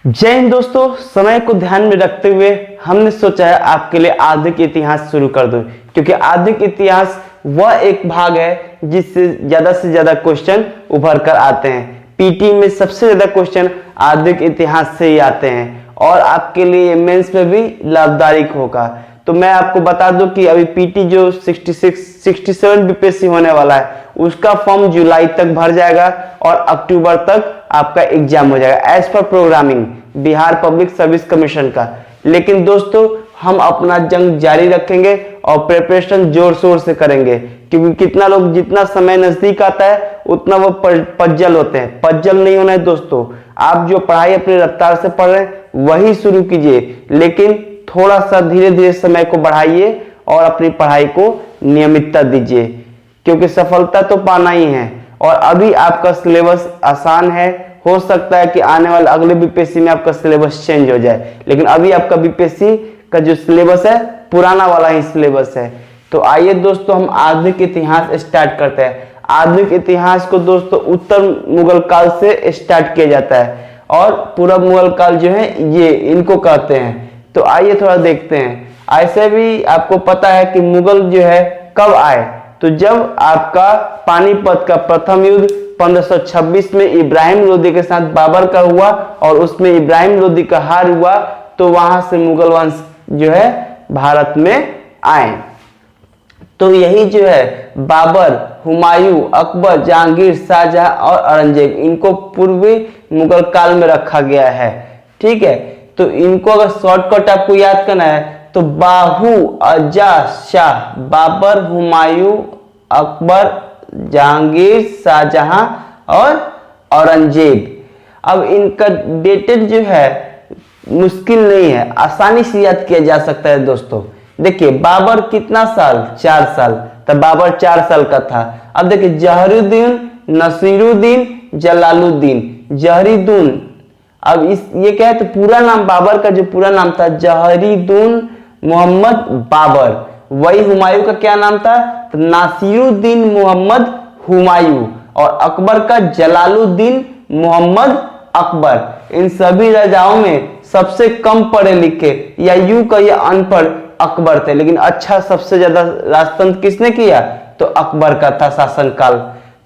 जय हिंद दोस्तों। समय को ध्यान में रखते हुए हमने सोचा है आपके लिए आधुनिक इतिहास शुरू कर दूं, क्योंकि आधुनिक इतिहास वह एक भाग है जिससे से ज्यादा क्वेश्चन उभर कर आते हैं। पीटी में सबसे ज्यादा क्वेश्चन आधुनिक इतिहास से ही आते हैं और आपके लिए मेंस में भी लाभदायक होगा। तो मैं आपको बता दूं कि अभी पीटी जो 67 बीपीएससी होने वाला है उसका फॉर्म जुलाई तक भर जाएगा और अक्टूबर तक आपका एग्जाम हो जाएगा एज पर programming Bihar public service commission का। लेकिन दोस्तों हम अपना जंग जारी रखेंगे और प्रिपरेशन जोर शोर से करेंगे, क्योंकि कितना लोग जितना समय नजदीक आता है उतना वो पज्जल होते हैं। पज्जल नहीं होना है दोस्तों। आप जो पढ़ाई अपनी रफ्तार से पढ़ रहे हैं वही शुरू कीजिए, लेकिन थोड़ा सा धीरे धीरे समय को बढ़ाइए और अपनी पढ़ाई को नियमितता दीजिए, क्योंकि सफलता तो पाना ही है। और अभी आपका सिलेबस आसान है, हो सकता है कि आने वाले अगले बीपीएससी में आपका सिलेबस चेंज हो जाए, लेकिन अभी आपका बीपीएससी का जो सिलेबस है पुराना वाला ही सिलेबस है। तो आइए दोस्तों हम आधुनिक इतिहास स्टार्ट करते हैं। आधुनिक इतिहास को दोस्तों उत्तर मुगल काल से स्टार्ट किया जाता है और पूर्व मुगल काल जो है ये इनको कहते हैं। तो आइए थोड़ा देखते हैं। ऐसे भी आपको पता है कि मुगल जो है कब आए, तो जब आपका पानीपत का प्रथम युद्ध 1526 में इब्राहिम लोदी के साथ बाबर का हुआ और उसमें इब्राहिम लोदी का हार हुआ, तो वहां से मुगल वंश जो है भारत में आए। तो यही जो है बाबर, हुमायूं, अकबर, जहांगीर, शाहजहां और औरंगजेब, इनको पूर्वी मुगल काल में रखा गया है। ठीक है, तो इनको अगर शॉर्टकट आपको याद करना है तो बाहू, अजा, शाह, बाबर, हुमायूं, अकबर, जहांगीर, शाहजहां और औरंगजेब। अब इनका डेटेड जो है मुश्किल नहीं है, आसानी से याद किया जा सकता है दोस्तों। देखिए बाबर कितना साल, 4 साल, तब बाबर 4 साल का था। अब देखिए जहरुद्दीन, नसीरुद्दीन, जलालुद्दीन, जहरीदून। अब इस ये क्या है, तो पूरा नाम बाबर का जो पूरा नाम था जहरीदून मोहम्मद बाबर। वही हुमायूं का क्या नाम था, तो नासिरुद्दीन मोहम्मद हुमायूं। और अकबर का जलालुद्दीन मोहम्मद अकबर। इन सभी राजाओं में सबसे कम पढ़े लिखे या यूं कहिए अनपढ़ अकबर थे, लेकिन अच्छा सबसे ज्यादा राजतंत्र किसने किया, तो अकबर का था शासनकाल।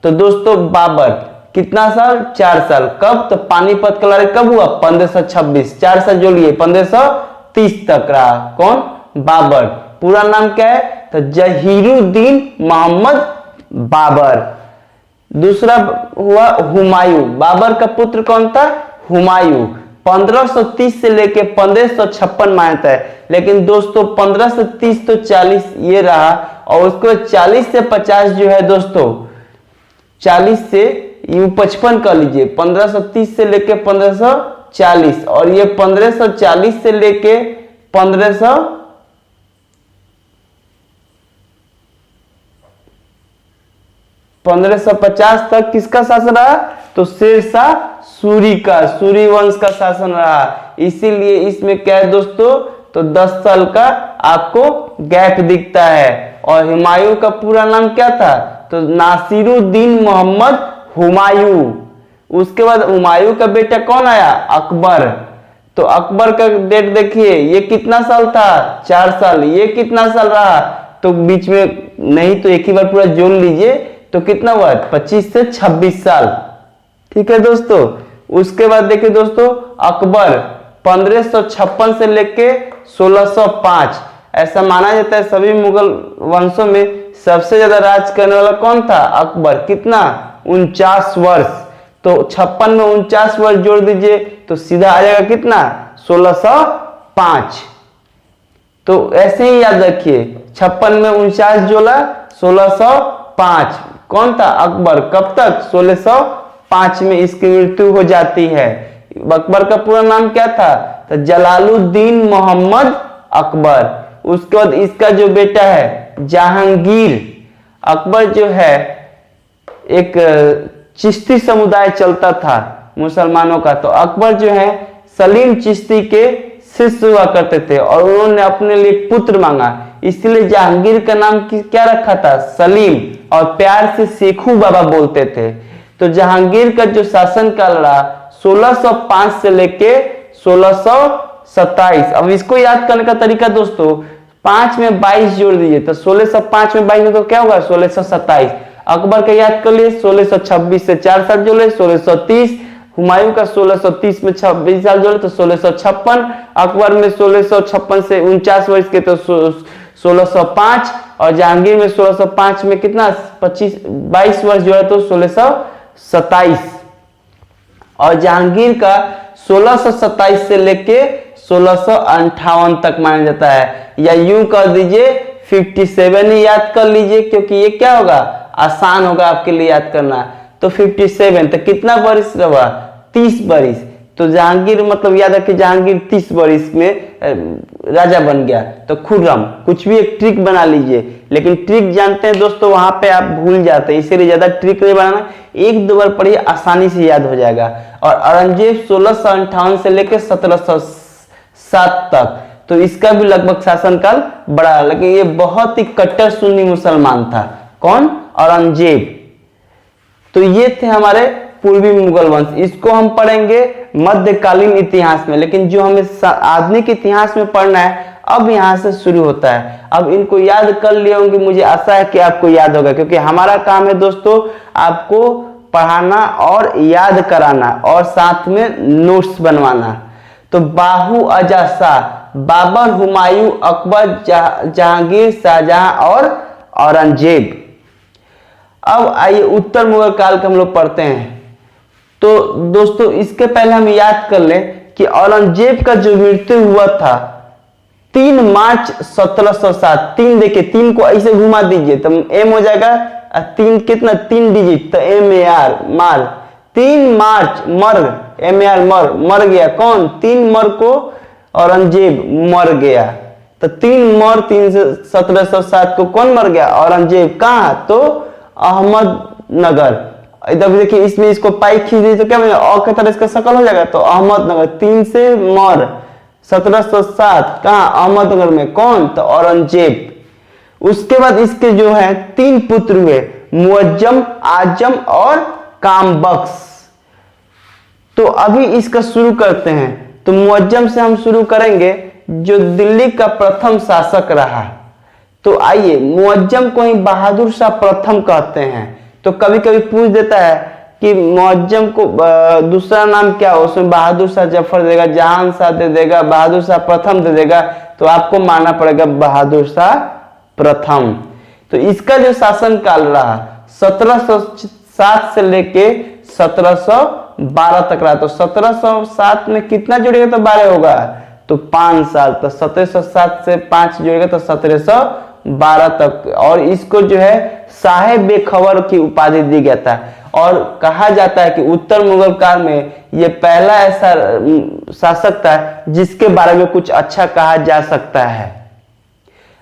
तो दोस्तों बाबर कितना साल, 4 साल। कब, तो पानीपत का लड़ाई कब हुआ, 1526। 4 साल जो लिए 1530 तक रहा कौन, बाबर। पूरा नाम क्या है, तो जहीरुद्दीन मोहम्मद बाबर। दूसरा हुआ हुमायूं। बाबर का पुत्र कौन था, हुमायूं। 1530 से लेके 1556 मान्यता है, लेकिन दोस्तों 1530 तो 40 ये रहा, और उसके बाद 40 से 50 जो है दोस्तों, 40 से यूं 55 कर लीजिए, 1530 से लेके 1540, और ये 1540 से लेके 1550 तक किसका शासन रहा, तो शेरशाह सूरी का, सूरी वंश का शासन रहा। इसीलिए इसमें क्या है दोस्तों, तो 10 साल का आपको गैप दिखता है। और हुमायूं का पूरा नाम क्या था, तो नासिरुद्दीन मोहम्मद हुमायूं। उसके बाद हुमायूं का बेटा कौन आया, अकबर। तो अकबर का डेट देखिए, ये कितना साल था, 4 साल। ये कितना साल रहा, तो बीच में नहीं तो एक ही बार पूरा जोड़ लीजिए, तो कितना हुआ, 25 से 26 साल। ठीक है दोस्तों। उसके बाद देखिए दोस्तों अकबर 1556 से लेके 1605। ऐसा माना जाता है सभी मुगल वंशों में सबसे ज्यादा राज करने वाला कौन था, अकबर। कितना, 49 वर्ष। तो 56 में 49 वर्ष जोड़ दीजिए तो सीधा आ जाएगा कितना, 1605। तो ऐसे ही याद रखिए, 56 में 49 जोड़ा 1605। कौन था, अकबर। कब तक, 1605 में इसकी मृत्यु हो जाती है। अकबर का पूरा नाम क्या था, तो जलालुद्दीन मोहम्मद अकबर। उसके बाद इसका जो बेटा है जहांगीर। अकबर जो है एक चिश्ती समुदाय चलता था मुसलमानों का, तो अकबर जो है सलीम चिश्ती के शिष्य हुआ करते थे और उन्होंने अपने लिए पुत्र मांगा, इसलिए जहांगीर का नाम क्या रखा था, सलीम, और प्यार से शेखू बाबा बोलते थे। तो जहांगीर का जो शासन काल रहा 1605 से लेके 1627। अब इसको याद करने का तरीका दोस्तों, 5 में 22 जोड़ दीजिए तो 1605 में 22 में तो क्या होगा 1627। अकबर का याद कर लिए 1626 से 4 साल जोड़े 1630। हुमायूं का 1630 में 26 साल जोड़े तो 1656। अकबर में 1656 से 49 वर्ष के तो 1605। और जहांगीर में 1605 में कितना 22 वर्ष जोड़ा तो 1627। और जहांगीर का 1627 से लेके 1658 तक माना जाता है, या यूं कर दीजिए 57 ही याद कर लीजिए, क्योंकि ये क्या होगा आसान होगा आपके लिए याद करना। तो 57 तो कितना बरिस रहा 30 बरिस। तो जहांगीर मतलब याद रखिए जहांगीर 30 बरिस में राजा बन गया। तो खुर्रम, कुछ भी एक ट्रिक बना लीजिए, लेकिन ट्रिक जानते हैं दोस्तों वहां पे आप भूल जाते हैं, इसीलिए ज्यादा ट्रिक नहीं बनाना, 1-2 बार पढ़िए आसानी से याद हो जाएगा। और औरंगजेब 1658 से लेकर 1707 तक, तो इसका भी लगभग शासनकाल बड़ा, लेकिन ये बहुत ही कट्टर सुन्नी मुसलमान था। कौन? औरंगजेब। तो ये थे हमारे पूर्वी मुगल वंश। इसको हम पढ़ेंगे मध्यकालीन इतिहास में, लेकिन जो हमें आधुनिक इतिहास में पढ़ना है अब यहां से शुरू होता है। अब इनको याद कर लिए होंगे, मुझे आशा है कि आपको याद होगा, क्योंकि हमारा काम है दोस्तों आपको पढ़ाना और याद कराना और साथ में नोट्स बनवाना। तो बाहू अजासा, बाबर, हुमायूं, अकबर, जहांगीर, शाहजहां और औरंगजेब। अब आइए उत्तर मुगल काल के हम लोग पढ़ते हैं। तो दोस्तों इसके पहले हम याद कर लें कि औरंगजेब का जो मृत्यु हुआ था 3 मार्च 1707। 3 देखिए, 3 को ऐसे घुमा दीजिए तो एम हो जाएगा 3 कितना 3 डिजिट, तो एम ए आर मार 3 मार्च मर, एम ए आर मर गया। कौन? 3 मर को औरंगजेब मर गया। तो 3 मर 3 से 1707 को कौन मर गया? औरंगजेब। कहाँ? तो अहमदनगर। इधर देखिए इसमें इसको पाई खींच दी तो क्या बनेगा? अ के तरह इसका शकल हो जाएगा, तो अहमदनगर। 3 से मर 1707 कहाँ? अहमदनगर में। कौन? तो औरंगजेब। उसके बाद इसके जो है 3 पुत्र हुए, मुअज्जम, आजम और कामबख्श। तो अभी इसका शुरू करते हैं। तो मुअज्जम से हम शुरू करेंगे जो दिल्ली का प्रथम शासक रहा। तो आइए, मुअज्जम को ही बहादुर शाह प्रथम कहते हैं। तो कभी कभी पूछ देता है कि मुअज्जम को दूसरा नाम क्या हो, उसमें बहादुर शाह जफर देगा, जहान शाह दे देगा, बहादुर शाह प्रथम दे देगा, तो आपको मानना पड़ेगा बहादुर शाह प्रथम। तो इसका जो शासन काल रहा 1707 से लेके 1712 तक रहा। तो 1707 में कितना जोड़ेगा तो 12 होगा, तो 5 साल। तो 1707 से 5 जोड़ेगा तो 1712 तक। और इसको जो है साहेब बेखबर की उपाधि दी गया था। और कहा जाता है कि उत्तर मुगल काल में यह पहला ऐसा शासक था जिसके बारे में कुछ अच्छा कहा जा सकता है।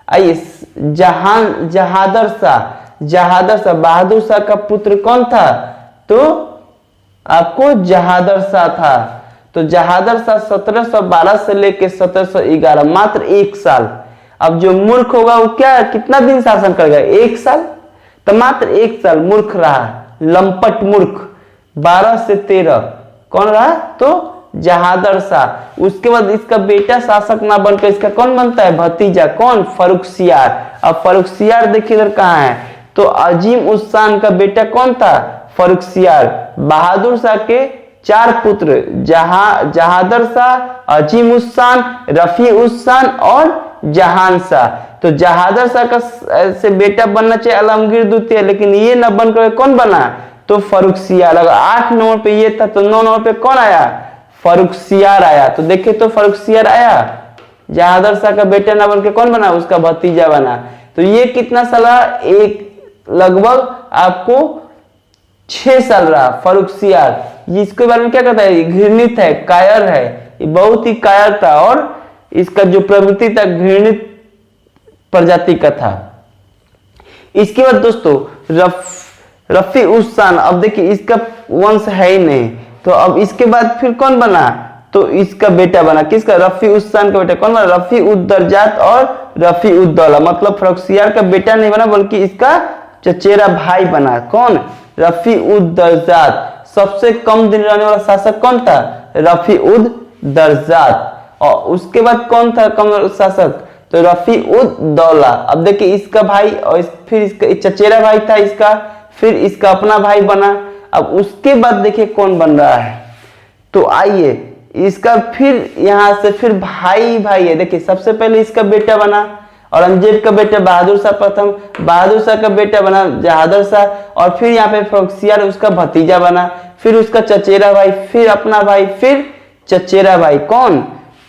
आइए, जहादर शाह बहादुर शाह का पुत्र कौन था? तो आपको जहादर शाह था। तो जहादर शाह 1712 से लेकर 1711, मात्र 1 साल। अब जो मूर्ख होगा वो क्या कितना दिन शासन करेगा? 1 साल। तो मात्र 1 साल मूर्ख रहा, लंपट मूर्ख। 12 से 13 कौन रहा? तो जहादर शाह। उसके बाद इसका बेटा शासक ना बनकर इसका कौन बनता है? भतीजा। कौन? फर्रुखसियार। अब फर्रुखसियार देखिए इधर कहाँ है, तो अजीम उस शान का बेटा कौन था? फर्रुखसियार। बहादुर शाह के 4 पुत्र, जहादर शाह, अजीम उस शान, रफी उस शान और जहान शाह। तो जहादर शाह का से बेटा बनना चाहिए आलमगीर द्वितीय, लेकिन ये न बनकर कौन बना? तो फर्रुखसियार। अगर 8 नंबर पे ये था तो 9 नंबर पे कौन आया? फर्रुखसियार आया। तो देखे तो फर्रुखसियार आया, जहादर शाह का बेटा न बनकर कौन बना? उसका भतीजा बना। तो ये कितना साल रहा? एक लगभग आपको 6 साल रहा फर्रुखसियार। इसके बारे में क्या कहता है? घृणित है, कायर है, ये बहुत ही कायर था और इसका जो प्रवृत्ति था घृणित प्रजाति का था। इसके बाद दोस्तों रफी उस शान। अब देखिए इसका वंश है ही नहीं, तो अब इसके बाद फिर कौन बना? तो इसका बेटा बना। किसका? रफी उस शान का बेटा। कौन बना? रफी उद दर्जात और रफी उद दौला। मतलब फर्रुखसियार का बेटा नहीं बना बल्कि इसका चचेरा भाई बना। कौन? रफी उद दर्जात। सबसे कम दिन रहने वाला शासक कौन था? रफी उद दर्जात। और उसके बाद कौन था कमर शासक, तो रफी उद दौला। अब देखिए इसका भाई और फिर इसका चचेरा भाई था इसका, फिर इसका अपना भाई बना। अब उसके बाद देखिए कौन बन रहा है, तो आइए इसका फिर यहां से फिर भाई भाई है। देखिए सबसे पहले इसका बेटा बना औरंगजेब का बेटा बहादुर शाह प्रथम, बहादुर शाह का बेटा बना जहादर शाह, और फिर यहाँ पे फर्रुखसियार उसका भतीजा बना, फिर उसका चचेरा भाई, फिर अपना भाई, फिर चचेरा भाई कौन,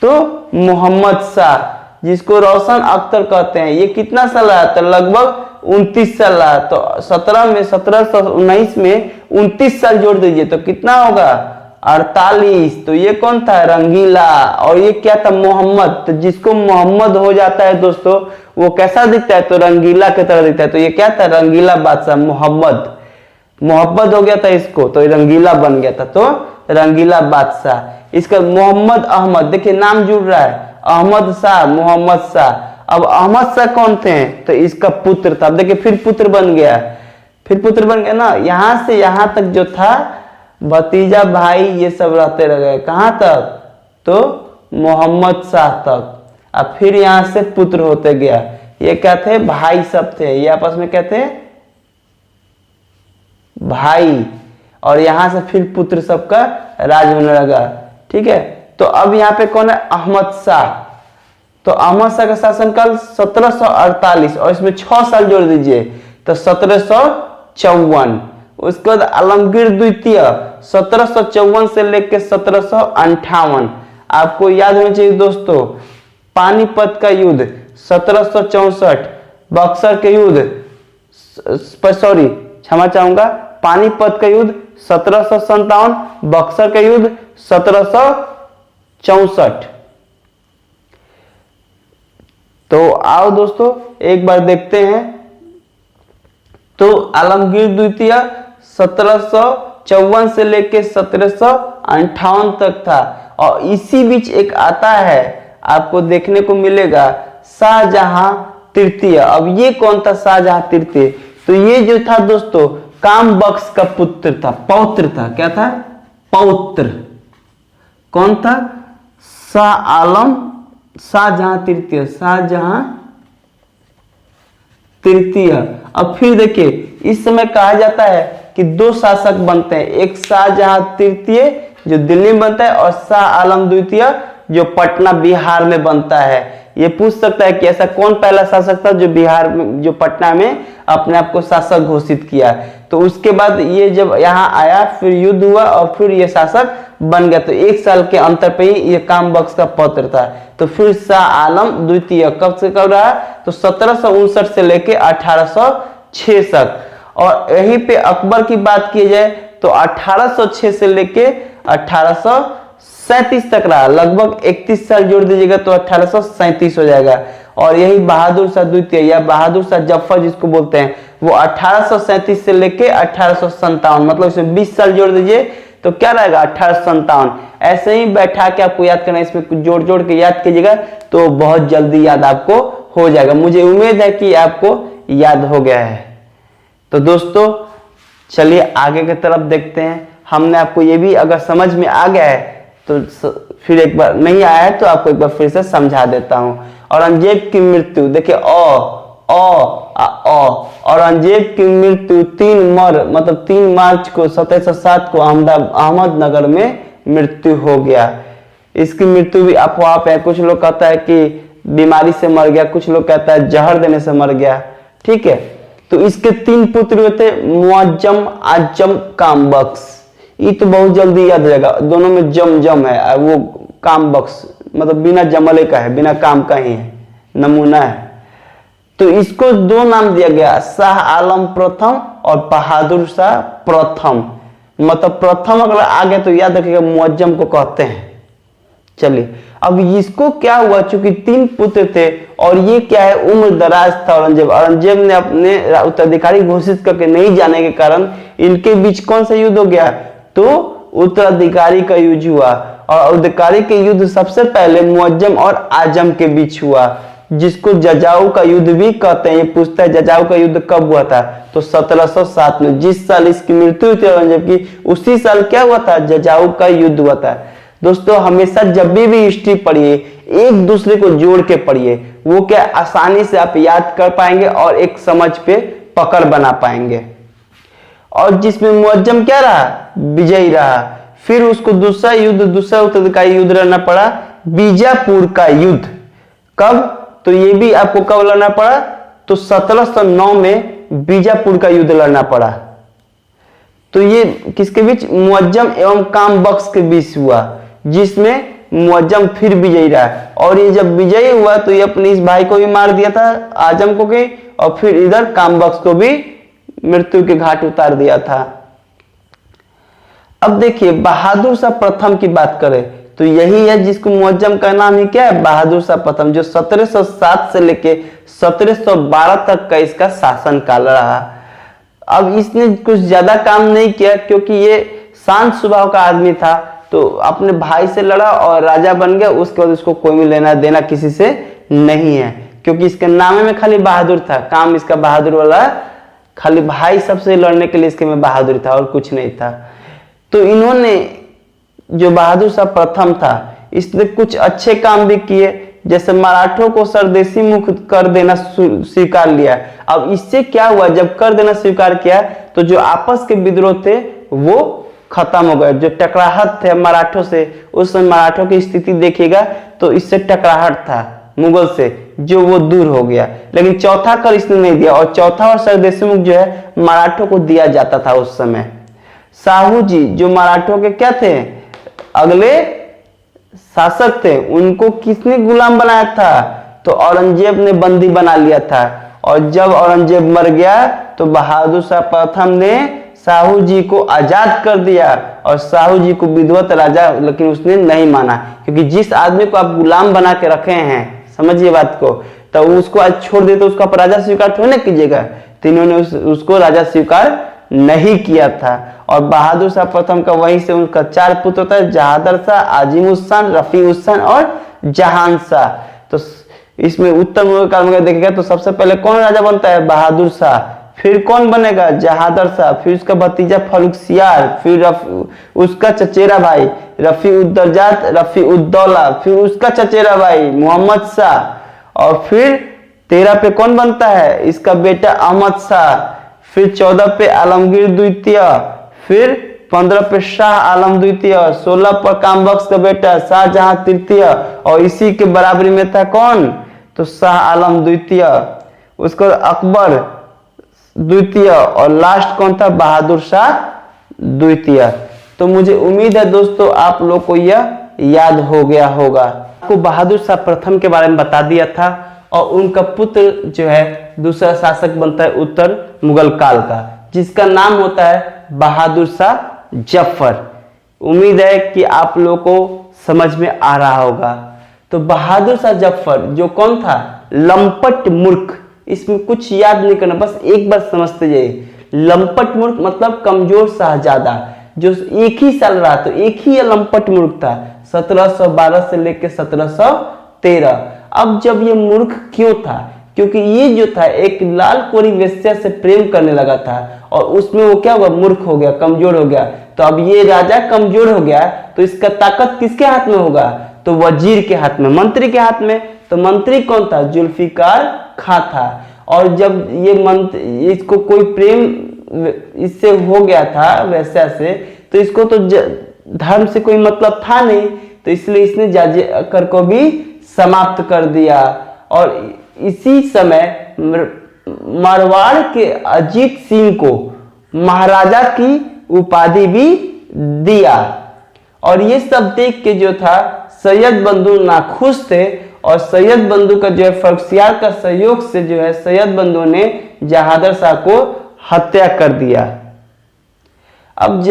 तो मोहम्मद शाह, जिसको रोशन अख्तर कहते हैं। ये कितना साल रहा, तो लगभग 29 साल रहा। तो 1719 में 29 साल जोड़ दीजिए तो कितना होगा, 48। तो ये कौन था, रंगीला। और ये क्या था, मोहम्मद। तो जिसको मोहम्मद हो जाता है दोस्तों वो कैसा दिखता है, तो रंगीला की तरह दिखता है। तो ये क्या था, रंगीला बादशाह, मोहम्मद। मोहब्बत हो गया था इसको तो रंगीला बन गया था, तो रंगीला बादशाह। इसका मोहम्मद अहमद, देखिए नाम जुड़ रहा है, अहमद शाह, मोहम्मद शाह। अब अहमद शाह कौन थे, तो इसका पुत्र था। अब देखिए फिर पुत्र बन गया, फिर पुत्र बन गया ना। यहां से यहां तक जो था भतीजा भाई ये सब रहते रह गए, कहां तक, तो मोहम्मद शाह तक। अब फिर यहां से पुत्र होते गया, ये क्या थे, भाई सब थे, ये आपस में क्या थे, भाई। और यहां से फिर पुत्र सबका राज होने लगा, ठीक है। तो अब यहाँ पे कौन है, अहमद शाह। तो अहमद शाह का शासनकाल 1748 और इसमें 6 साल जोड़ दीजिए तो 1754। उसके बाद आलमगीर द्वितीय 1754 से लेकर 1758। आपको याद होना चाहिए दोस्तों, पानीपत का युद्ध 1764, बक्सर के युद्ध, सॉरी क्षमा चाहूंगा, पानीपत का युद्ध 1757, बक्सर का युद्ध 1764। तो आओ दोस्तों एक बार देखते हैं। तो आलमगीर द्वितीय 1754 से लेकर 1758 तक था। और इसी बीच एक आता है, आपको देखने को मिलेगा, शाहजहां तृतीय। अब ये कौन था, शाहजहां तृतीय, तो ये जो था दोस्तों काम बख्श का पुत्र था, पौत्र था। क्या था, पौत्र। कौन था, शाह आलम, शाहजहां तृतीय, शाहजहां तृतीय। अब फिर देखिए इस समय कहा जाता है कि 2 शासक बनते हैं, एक शाहजहां तृतीय जो दिल्ली में बनता है और शाह आलम द्वितीय जो पटना बिहार में बनता है। ये पूछ सकता है कि ऐसा कौन पहला शासक था जो बिहार में, जो पटना में अपने आप को शासक घोषित किया। तो उसके बाद ये जब यहाँ आया फिर युद्ध हुआ और फिर ये शासक बन गया। तो 1 साल के अंतर पे ही ये काम बख्श का पौत्र था। तो फिर शाह आलम द्वितीय कब से कब रहा, तो 1759 से लेके 1806 तक। और यहीं पे अकबर की बात की जाए तो 1806 से लेके 1837 तक रहा, लगभग 31 साल जोड़ दीजिएगा तो 1837 हो जाएगा। और यही बहादुर शाह द्वितीय या बहादुर शाह जफर जिसको बोलते हैं, वो 1837 से लेके 1857, मतलब इसमें 20 साल जोड़ दीजिए तो क्या रहेगा, 1857। ऐसे ही बैठा के आपको याद करना, इसमें कुछ जोड़ जोड़ के याद कीजिएगा तो बहुत जल्दी याद आपको हो जाएगा। मुझे उम्मीद है कि आपको याद हो गया है। तो दोस्तों चलिए आगे की तरफ देखते हैं। हमने आपको ये भी अगर समझ में आ गया है तो फिर एक बार, नहीं आया है तो आपको एक बार फिर से समझा देता हूं। औरंगजेब की मृत्यु, देखिए औरंगजेब की मृत्यु 3 मार्च को 1707 को अहमदनगर में मृत्यु हो गया। इसकी मृत्यु भी अफवाह पे है, कुछ लोग कहता है कि बीमारी से मर गया, कुछ लोग कहता है जहर देने से मर गया, ठीक है। तो इसके 3 पुत्र हुए थे, मुअज्जम, आजम, काम बख्श। ये तो बहुत जल्दी याद रहेगा, दोनों में जम है, वो काम बख्श मतलब बिना जमले का है, बिना काम का ही है, नमूना है। तो इसको 2 नाम दिया गया, शाह आलम प्रथम और बहादुर शाह प्रथम। मतलब प्रथम अगर आ गया तो याद रखिएगा मुअज्जम को कहते हैं। चलिए अब इसको क्या हुआ, चूंकि 3 पुत्र थे और ये क्या है उम्र दराज था औरंगजेब ने अपने उत्तराधिकारी घोषित करके नहीं जाने के कारण इनके बीच कौन सा युद्ध हो गया, तो उत्तराधिकारी का युद्ध हुआ। और उत्तराधिकारी के युद्ध सबसे पहले मुअज्जम और आजम के बीच हुआ, जिसको जजाऊ का युद्ध भी कहते हैं। ये पूछता है जजाऊ का युद्ध कब हुआ था, तो 1707 में। जिस साल इसकी मृत्यु हुई थी औरंगजेब की, उसी साल क्या हुआ था, जजाऊ का युद्ध हुआ था। दोस्तों हमेशा जब भी हिस्ट्री पढ़िए एक दूसरे को जोड़ के पढ़िए, वो क्या आसानी से आप याद कर पाएंगे और एक समझ पे पकड़ बना पाएंगे। और जिसमें मुअज्जम क्या रहा, विजयी रहा। फिर उसको दूसरा उत्तरदायी युद्ध लड़ना पड़ा, बीजापुर का युद्ध। कब, तो ये भी आपको कब लड़ना पड़ा, तो 1709 में बीजापुर का युद्ध लड़ना पड़ा। तो ये किसके बीच, मुअज्जम एवं कामबख्श के बीच हुआ, जिसमें मुअज्जम फिर विजयी रहा। और ये जब विजयी हुआ तो ये अपने इस भाई को भी मार दिया था, आजम को के, और फिर इधर कामबख्श को भी मृत्यु के घाट उतार दिया था। अब देखिए बहादुर शाह प्रथम की बात करें तो यही है जिसको मुअज्जम का नाम ही क्या है, बहादुर शाह प्रथम, जो 1707 से लेके 1712 तक का इसका शासन काल रहा। अब इसने कुछ ज्यादा काम नहीं किया क्योंकि ये शांत स्वभाव का आदमी था, तो अपने भाई से लड़ा और राजा बन गया। उसके बाद उसको कोई भी लेना देना किसी से नहीं है, क्योंकि इसके नाम में खाली बहादुर था, काम इसका बहादुर वाला, खाली भाई सबसे लड़ने के लिए इसके में बहादुर था और कुछ नहीं था। तो इन्होंने जो बहादुर शाह प्रथम था इसने कुछ अच्छे काम भी किए, जैसे मराठों को स्वदेशी मुक्त कर देना स्वीकार लिया। अब इससे क्या हुआ, जब कर देना स्वीकार किया तो जो आपस के विद्रोह थे वो खत्म हो गए। जो टकराहट थे मराठों से, उस समय मराठों की स्थिति देखिएगा तो इससे टकराहट था मुगल से, जो वो दूर हो गया। लेकिन चौथा कर इसने नहीं दिया, और चौथा और स्वदेशी मुक्त जो है मराठों को दिया जाता था उस समय। साहू जी जो मराठों के क्या थे, अगले शासक थे, उनको किसने गुलाम बनाया था, तो औरंगजेब ने बंदी बना लिया था। और जब औरंगजेब मर गया तो बहादुर शाह प्रथम ने साहू जी को आजाद कर दिया, और साहू जी को विधिवत राजा लेकिन उसने नहीं माना, क्योंकि जिस आदमी को आप गुलाम बना के रखे हैं, समझिए बात को, तो उसको आज छोड़ दे तो उसका राजा स्वीकार थोड़ी ना कीजिएगा। तो इन्होंने उसको राजा स्वीकार नहीं किया था। और बहादुर शाह प्रथम का वहीं से उनका 4 पुत्र होता है, जहादर शाह, आजिमुस्सान, रफीउस्सान और जहान शाह। तो इसमें उत्तर मुगल काल में देखेगा तो सबसे पहले कौन राजा बनता है, बहादुर शाह, फिर कौन बनेगा, जहादर शाह, फिर उसका भतीजा फर्रुखसियार, फिर उसका चचेरा भाई रफीउद्दर्जात, रफीउद्दौला, फिर उसका चचेरा भाई मोहम्मद शाह, और फिर 13 पे कौन बनता है, इसका बेटा अहमद शाह, फिर 14 पे आलमगीर द्वितीय, फिर 15 पे शाह आलम द्वितीय, 16 पर कामबख्श का बेटा शाहजहां तृतीय, और इसी के बराबरी में था कौन, तो शाह आलम द्वितीय, उसको अकबर द्वितीय, और लास्ट कौन था, बहादुर शाह द्वितीय। तो मुझे उम्मीद है दोस्तों आप लोग को यह याद हो गया होगा। आपको बहादुर शाह प्रथम के बारे में बता दिया था, और उनका पुत्र जो है दूसरा शासक बनता है उत्तर मुगल काल का, जिसका नाम होता है बहादुर शाह जफर। उम्मीद है कि आप लोगों को समझ में आ रहा होगा। तो बहादुर शाह जफर जो कौन था, लंपट मूर्ख, इसमें कुछ याद नहीं करना, बस एक बार समझते जाइए। लंपट मूर्ख मतलब कमजोर शाहजादा, जो एक ही साल रहा, तो एक ही लंपट मूर्ख था 1712 से लेकर 1713। अब जब ये मूर्ख क्यों था, क्योंकि ये जो था एक लाल कोरी वेश्या से प्रेम करने लगा था, और उसमें वो क्या हुआ, मूर्ख हो गया, कमजोर हो गया। तो अब ये राजा कमजोर हो गया तो इसका ताकत किसके हाथ में होगा, तो वजीर के हाथ में, मंत्री के हाथ में। तो मंत्री कौन था, जुल्फिकार खां था। और जब ये मंत्री, इसको कोई प्रेम इससे हो गया था वैसा से, तो इसको तो धर्म से कोई मतलब था नहीं, तो इसलिए इसने जाजिकर को भी समाप्त कर दिया। और इसी समय मारवाड़ के अजीत सिंह को महाराजा की उपाधि भी दिया। और ये सब देख के जो था सैयद बंधु नाखुश थे, और सैयद बंधु का जो है फर्रुखसियार का सहयोग से जो है सैयद बंधु ने जहादर शाह को हत्या कर दिया। अब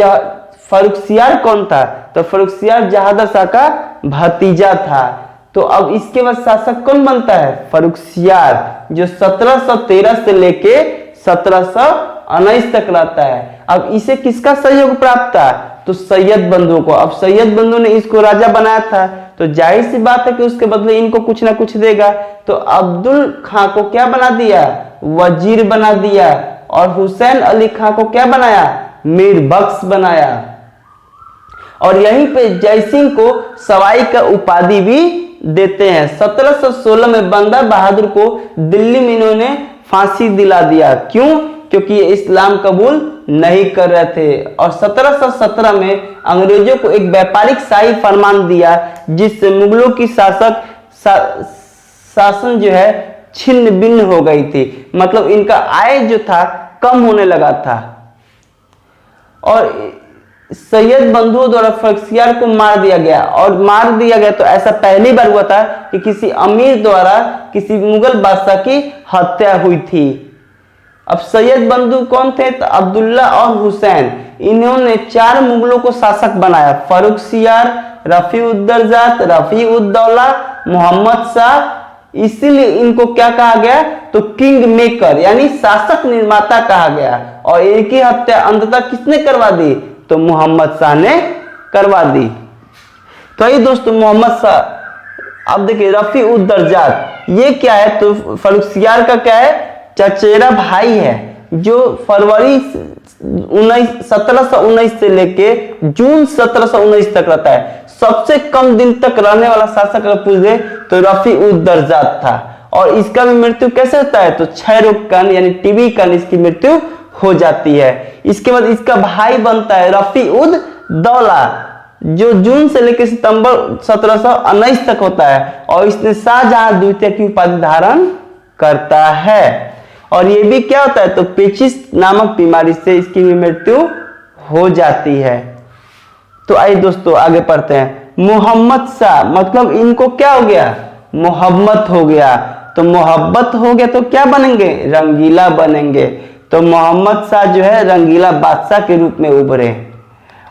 फर्रुखसियार कौन था, तो फर्रुखसियार जहादर शाह का भतीजा था। तो अब इसके बाद शासक कौन बनता है, फर्रुखसियार, जो 1713 से लेके 1719 तक रहता है। अब इसे किसका सहयोग प्राप्त था, तो सैयद बंधु को। अब सैयद बंधु ने इसको राजा बनाया था, तो जाहिर सी बात है कि उसके बदले इनको कुछ ना कुछ देगा। तो अब्दुल खां को क्या बना दिया, वजीर बना दिया, और हुसैन अली खां को क्या बनाया, मीर बख्श बनाया। और यहीं पे जयसिंह को सवाई का उपाधि भी देते हैं। 1716 में बंदा बहादुर को दिल्ली में इन्होंने फांसी दिला दिया। क्यों? क्योंकि ये इस्लाम कबूल नहीं कर रहे थे। और 1717 में अंग्रेजों को एक व्यापारिक शाही फरमान दिया जिससे मुगलों की शासन जो है छिन्न भिन्न हो गई थी। मतलब इनका आय जो था कम होने लगा था। और सैयद बंधुओं द्वारा फर्रुखसियार को मार दिया गया। और मार दिया गया तो ऐसा पहली बार हुआ था कि किसी अमीर द्वारा किसी मुगल बादशाह की हत्या हुई थी। अब सैयद बंधु कौन थे? तो अब्दुल्ला और हुसैन। इन्होंने 4 मुगलों को शासक बनाया, फर्रुखसियार, रफी-उद-दर्जात, रफी-उद-दौला, मोहम्मद शाह। इसीलिए इनको क्या कहा गया? तो किंग मेकर यानी शासक निर्माता कहा गया। और इनकी हत्या अंततः किसने करवा दी? तो मोहम्मद शाह ने करवा दी। तो ये दोस्तों मोहम्मद शाह। अब देखिए रफी-उद-दर्जात ये क्या है? तो फर्रुखसियार का क्या है? चचेरा भाई है, जो फरवरी 1719 से लेके जून 1719 तक रहता है। सबसे कम दिन तक रहने वाला शासक अगर पूछ दे तो रफी-उद-दर्जात था। और इसका भी मृत्यु कैसे होता है? तो क्षय रोग कारण यानी टीबी कारण इसकी मृत्यु हो जाती है। इसके बाद इसका भाई बनता है रफी-उद-दौला, जो जून से लेकर सितंबर 1719 तक होता है। और इसने शाहजहां द्वितीय की उपाधि धारण करता है। और ये भी क्या होता है? तो पेचिश नामक बीमारी से इसकी भी मृत्यु हो जाती है। तो आइए दोस्तों आगे पढ़ते हैं। मोहम्मद शाह मतलब इनको क्या हो गया? मोहब्बत हो गया। तो मोहब्बत हो गया तो क्या बनेंगे? रंगीला बनेंगे। तो मोहम्मद शाह जो है रंगीला बादशाह के रूप में उभरे।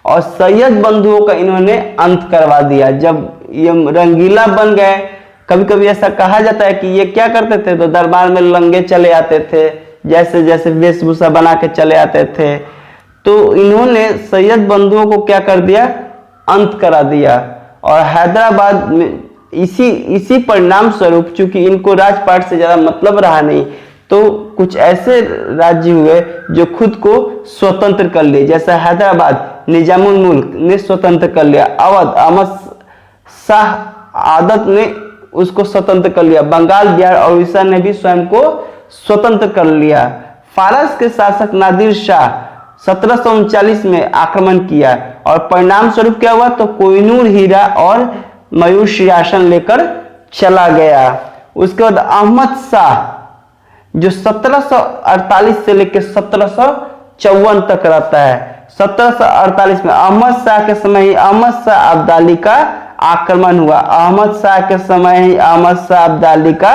और सैयद बंधुओं का इन्होंने अंत करवा दिया। जब ये रंगीला बन गए, कभी कभी ऐसा कहा जाता है कि ये क्या करते थे? तो दरबार में लंगे चले आते थे, जैसे जैसे वेशभूषा बना के चले आते थे। तो इन्होंने सैयद बंधुओं को क्या कर दिया? अंत करा दिया। और हैदराबाद में इसी परिणाम स्वरूप चूंकि इनको राजपाट से ज्यादा मतलब रहा नहीं, तो कुछ ऐसे राज्य हुए जो खुद को स्वतंत्र कर लिए। जैसा हैदराबाद निजामुल मुल्क ने स्वतंत्र कर लिया, अवध अहमद शाह आदत ने उसको स्वतंत्र कर लिया, बंगाल, बिहार और उड़ीसा ने भी स्वयं को स्वतंत्र कर लिया। फारस के शासक नादिर शाह 1739 में आक्रमण किया। और परिणाम स्वरूप क्या हुआ? तो कोहिनूर हीरा और मयूर सिंहासन लेकर चला गया। उसके बाद अहमद शाह जो 1748 से लेकर 1754 तक रहता है। 1748 में अहमद शाह के समय ही अहमद शाह अब्दाली का आक्रमण हुआ। अहमद शाह के समय ही अहमद शाह अब्दाली का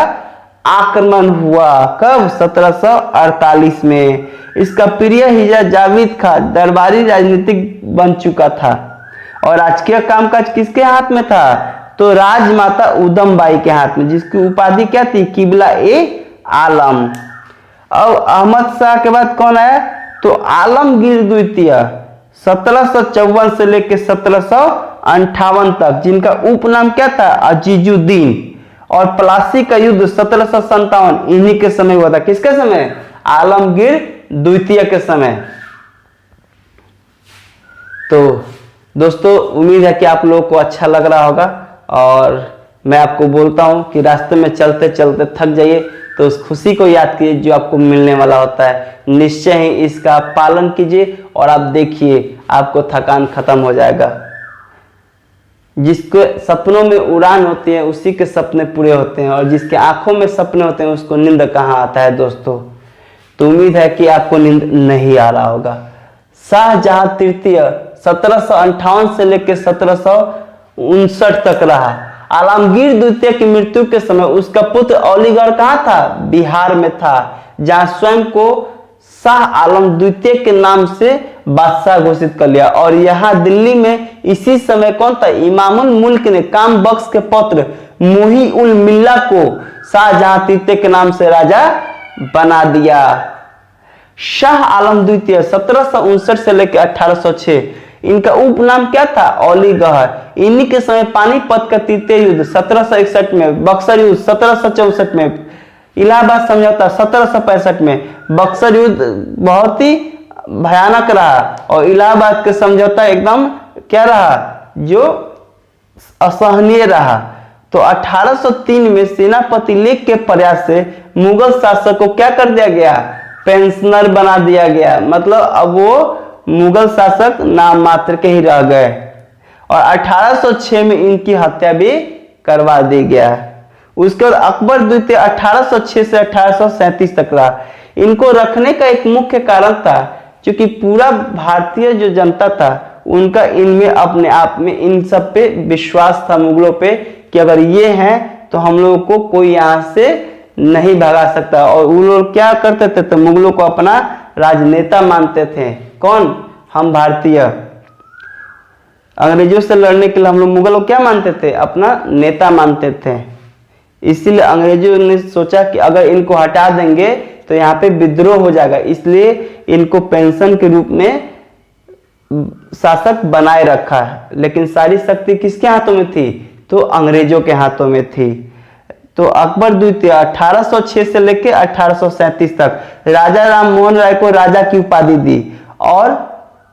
आक्रमण हुआ। कब? 1748 में। इसका प्रिय हिजा जावेद खान दरबारी राजनीतिक बन चुका था। और राजकीय कामकाज किसके हाथ में था? तो राजमाता उदम बाई के हाथ में, जिसकी उपाधि क्या थी? किबला ए आलम। और अहमद शाह के बाद कौन आया? तो आलमगीर द्वितीय 1754 से लेकर 1758 तक, जिनका उपनाम क्या था? अजीजुद्दीन। और प्लासी का युद्ध 1757 इन्हीं के समय हुआ था। किसके समय? आलमगीर द्वितीय के समय। तो दोस्तों उम्मीद है कि आप लोगों को अच्छा लग रहा होगा। और मैं आपको बोलता हूं कि रास्ते में चलते चलते थक जाइए तो उस खुशी को याद कीजिए जो आपको मिलने वाला होता है। निश्चय ही इसका पालन कीजिए और आप देखिए आपको थकान खत्म हो जाएगा। जिसके सपनों में उड़ान होती है उसी के सपने पूरे होते हैं, और जिसके आंखों में सपने होते हैं उसको नींद कहाँ आता है दोस्तों। तो उम्मीद है कि आपको नींद नहीं आ रहा होगा। शाहजहां तृतीय 1758 से लेकर 1759 तक रहा। आलमगीर द्वितीय की मृत्यु के समय उसका पुत्र अलीगढ़ कहाँ था? बिहार में था, जहां स्वयं को शाह आलम द्वितीय के नाम से बादशाह घोषित कर लिया। और यहाँ दिल्ली में इसी समय कौन था? इमामुल मुल्क ने काम बख्श के पुत्र मुही उल मिल्ला को शाहजहां तृतीय के नाम से राजा बना दिया। शाह आलम द्वितीय 1759 से लेकर 1806, इनका उपनाम क्या था? अलीगढ़। इन्हीं के समय पानीपत का तृतीय युद्ध 1761 में, बक्सर युद्ध 1764 में, इलाहाबाद समझौता 1765 में। बक्सर युद्ध बहुत ही भयानक रहा और इलाहाबाद के समझौता एकदम क्या रहा, जो असहनीय रहा। तो 1803 में सेनापति लेक के प्रयास से मुगल शासक को क्या कर दिया गया, पेंशनर बना दिया गया। मतलब अब वो मुगल शासक नाम मात्र के ही रह गए। और 1806 में इनकी हत्या भी करवा दी गया। उसके बाद अकबर द्वितीय 1806 से 1837 तक रहा। इनको रखने का एक मुख्य कारण था क्योंकि पूरा भारतीय जो जनता था उनका इनमें अपने आप में इन सब पे विश्वास था, मुगलों पे, कि अगर ये हैं तो हम लोगों को कोई यहाँ से नहीं भगा सकता। और वो लोग क्या करते थे, तो मुगलों को अपना राजनेता मानते थे। कौन, हम भारतीय। अंग्रेजों से लड़ने के लिए हम लोग मुगलों को क्या मानते थे, अपना नेता मानते थे। इसीलिए अंग्रेजों ने सोचा कि अगर इनको हटा देंगे तो यहाँ पे विद्रोह हो जाएगा, इसलिए इनको पेंशन के रूप में शासक बनाए रखा है। लेकिन सारी शक्ति किसके हाथों में थी, तो अंग्रेजों के हाथों में थी। तो अकबर द्वितीय 1806 से लेकर 1837 तक राजा राम मोहन राय को राजा की उपाधि दी और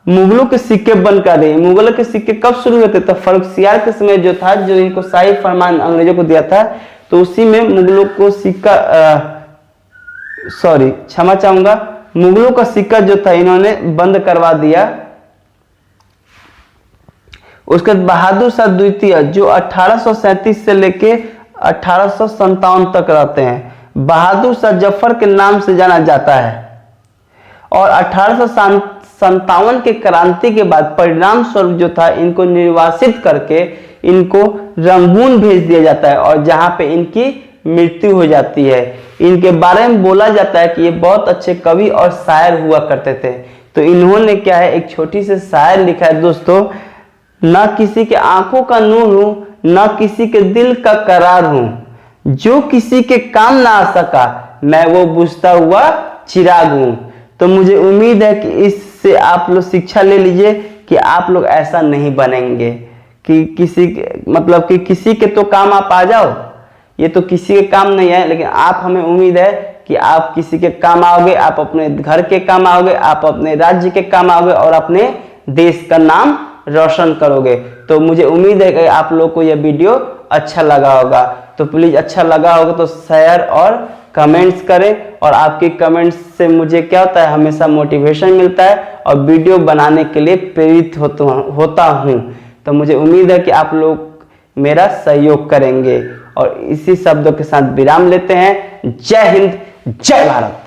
मुगलों के सिक्के बंद कर दिए। मुगलों के सिक्के कब शुरू हुए थे, तो फर्रुखसियार के समय जो था, जो इनको शाही फरमान अंग्रेजों को दिया था, तो उसी में मुगलों को सिक्का क्षमा चाहूंगा, मुगलों का सिक्का जो था इन्होंने बंद करवा दिया। उसके बाद बहादुर शाह द्वितीय जो 1837 से लेके 1857 तक रहते हैं, बहादुर शाह जफर के नाम से जाना जाता है। और 1857 के क्रांति के बाद परिणाम स्वरूप जो था, इनको निर्वासित करके इनको रंगून भेज दिया जाता है और जहां पे इनकी मृत्यु हो जाती है। इनके बारे में बोला जाता है कि ये बहुत अच्छे कवि और शायर हुआ करते थे। तो इन्होंने क्या है, एक छोटी सी शायर लिखा है दोस्तों, न किसी के आंखों का नूर हूं, न किसी के दिल का करार हूं, जो किसी के काम ना आ सका मैं वो बुझता हुआ चिराग हूं। तो मुझे उम्मीद है कि इससे आप लोग शिक्षा ले लीजिए कि आप लोग ऐसा नहीं बनेंगे कि किसी के तो काम आप आ जाओ, ये तो किसी के काम नहीं है, लेकिन आप, हमें उम्मीद है कि आप किसी के काम आओगे, आप अपने घर के काम आओगे, आप अपने राज्य के काम आओगे और अपने देश का नाम रोशन करोगे। तो मुझे उम्मीद है कि आप लोग को यह वीडियो अच्छा लगा होगा। तो प्लीज अच्छा लगा होगा तो शेयर और कमेंट्स करें, और आपके कमेंट्स से मुझे क्या होता है, हमेशा मोटिवेशन मिलता है और वीडियो बनाने के लिए प्रेरित होता हूं। तो मुझे उम्मीद है कि आप लोग मेरा सहयोग करेंगे। और इसी शब्दों के साथ विराम लेते हैं। जय हिंद, जय भारत।